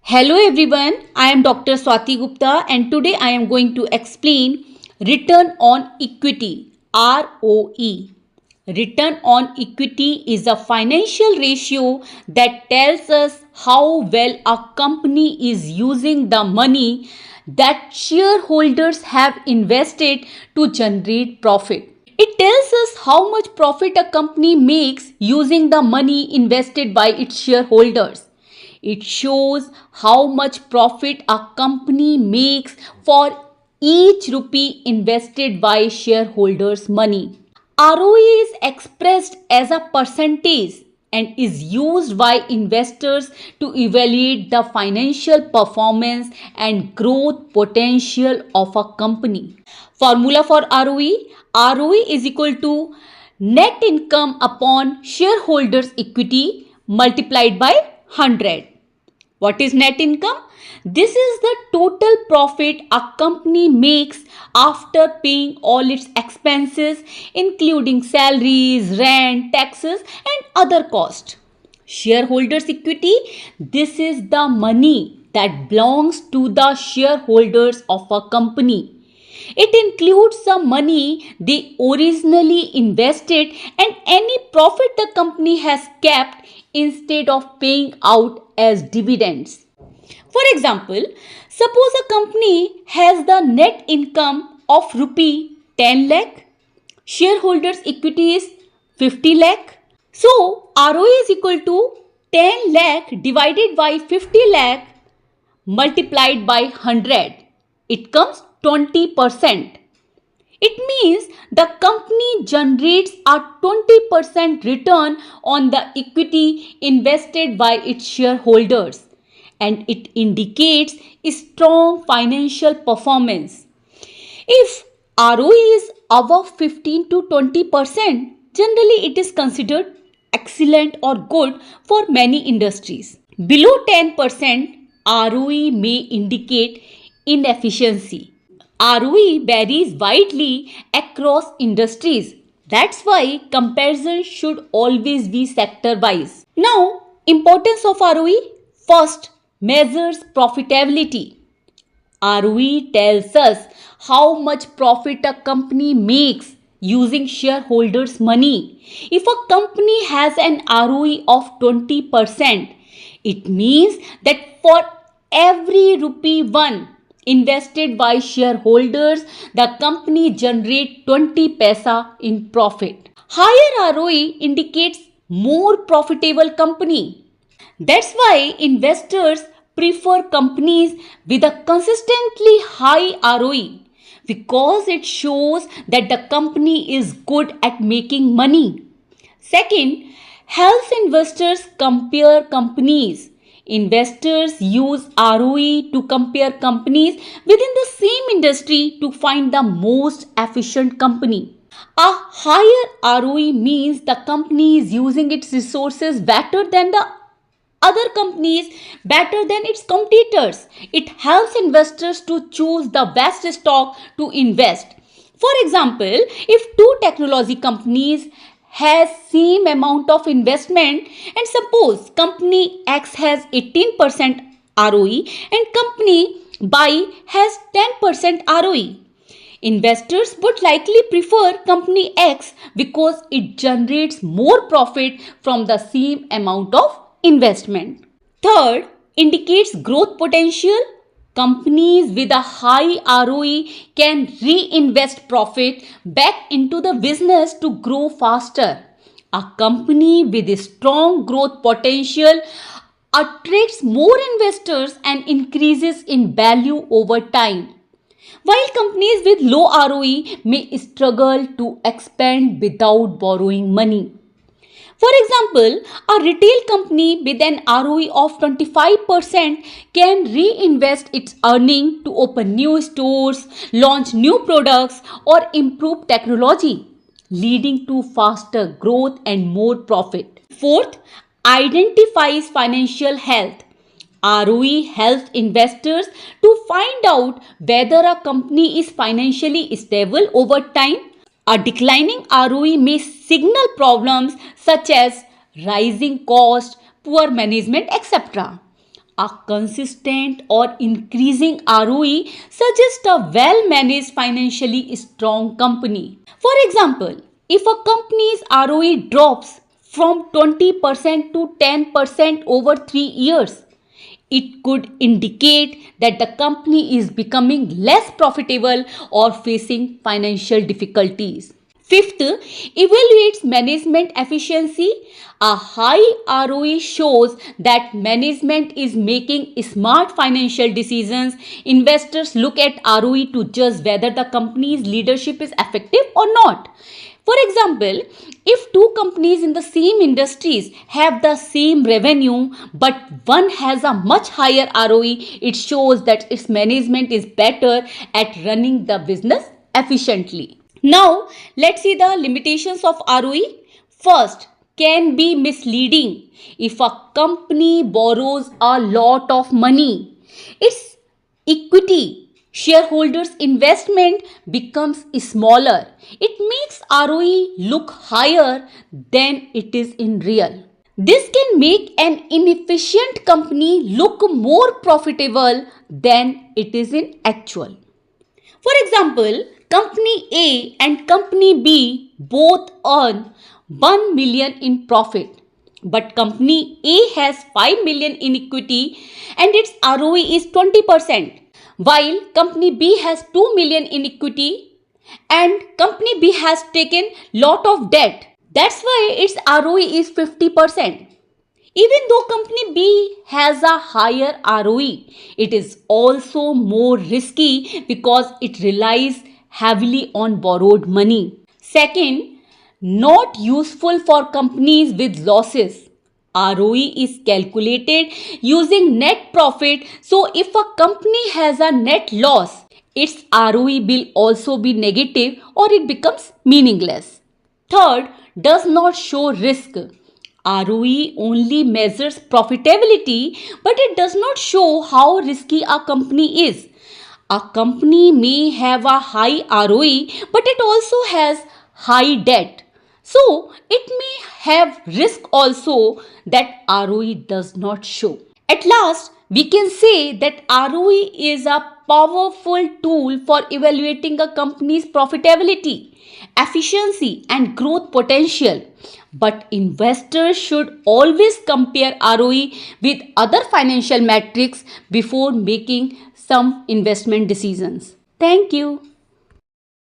Hello everyone, I am Dr. Swati Gupta and today I am going to explain return on equity ROE. Return on equity is a financial ratio that tells us how well a company is using the money that shareholders have invested to generate profit. It tells us how much profit a company makes using the money invested by its shareholders. It shows how much profit a company makes for each rupee invested by shareholders' money. ROE is expressed as a percentage and is used by investors to evaluate the financial performance and growth potential of a company. Formula for ROE: ROE is equal to net income upon shareholders' equity multiplied by 100. What is net income? This is the total profit a company makes after paying all its expenses, including salaries, rent, taxes, and other costs. Shareholders' equity: this is the money that belongs to the shareholders of a company. It includes the money they originally invested and any profit the company has kept instead of paying out as dividends. For example, suppose a company has the net income of rupee 10 lakh, shareholders equity is 50 lakh. So ROE is equal to 10 lakh divided by 50 lakh multiplied by 100. It comes 20%. It means the company generates a 20% return on the equity invested by its shareholders, and it indicates a strong financial performance. If ROE is above 15 to 20%, generally it is considered excellent or good for many industries. Below 10%, ROE may indicate inefficiency. ROE varies widely across industries. That's why comparison should always be sector wise. Now, importance of ROE. First, measures profitability. ROE tells us how much profit a company makes using shareholders' money. If a company has an ROE of 20%, it means that for every rupee one invested by shareholders, the company generates 20 paisa in profit. Higher ROE indicates more profitable company. That's why investors prefer companies with a consistently high ROE because it shows that the company is good at making money. Second, helps investors compare companies. Investors use ROE to compare companies within the same industry to find the most efficient company. A higher ROE means the company is using its resources better than the other companies, better than its competitors. It helps investors to choose the best stock to invest. For example, if two technology companies has same amount of investment and suppose company X has 18% ROE and company Y has 10% ROE, investors would likely prefer company X because it generates more profit from the same amount of investment. Third, indicates growth potential. Companies with a high ROE can reinvest profit back into the business to grow faster. A company with a strong growth potential attracts more investors and increases in value over time. While companies with low ROE may struggle to expand without borrowing money. For example, a retail company with an ROE of 25% can reinvest its earning to open new stores, launch new products, or improve technology, leading to faster growth and more profit. Fourth, identifies financial health. ROE helps investors to find out whether a company is financially stable over time. A declining ROE may signal problems such as rising cost, poor management, etc. A consistent or increasing ROE suggests a well managed, financially strong company. For example, if a company's ROE drops from 20% to 10% over 3 years, it could indicate that the company is becoming less profitable or facing financial difficulties. Fifth, evaluates management efficiency. A high ROE shows that management is making smart financial decisions. Investors look at ROE to judge whether the company's leadership is effective or not. For example, if two companies in the same industries have the same revenue but one has a much higher ROE, it shows that its management is better at running the business efficiently. Now, let's see the limitations of ROE. First, can be misleading. If a company borrows a lot of money, its equity shareholders investment becomes smaller. It makes ROE look higher than it is in real. This can make an inefficient company look more profitable than it is in actual. For example, company A and company B both earn 1 million in profit, but company A has 5 million in equity and its ROE is 20%, while company B has 2 million in equity and company B has taken lot of debt. That's why its ROE is 50%. Even though company B has a higher ROE, it is also more risky because it relies heavily on borrowed money. Second, not useful for companies with losses. ROE is calculated using net profit, so if a company has a net loss, its ROE will also be negative or it becomes meaningless. Third, does not show risk. ROE only measures profitability, but it does not show how risky a company is. A company may have a high ROE, but it also has high debt. So, it may have risk also that ROE does not show. At last, we can say that ROE is a powerful tool for evaluating a company's profitability, efficiency, and growth potential. But investors should always compare ROE with other financial metrics before making some investment decisions. Thank you.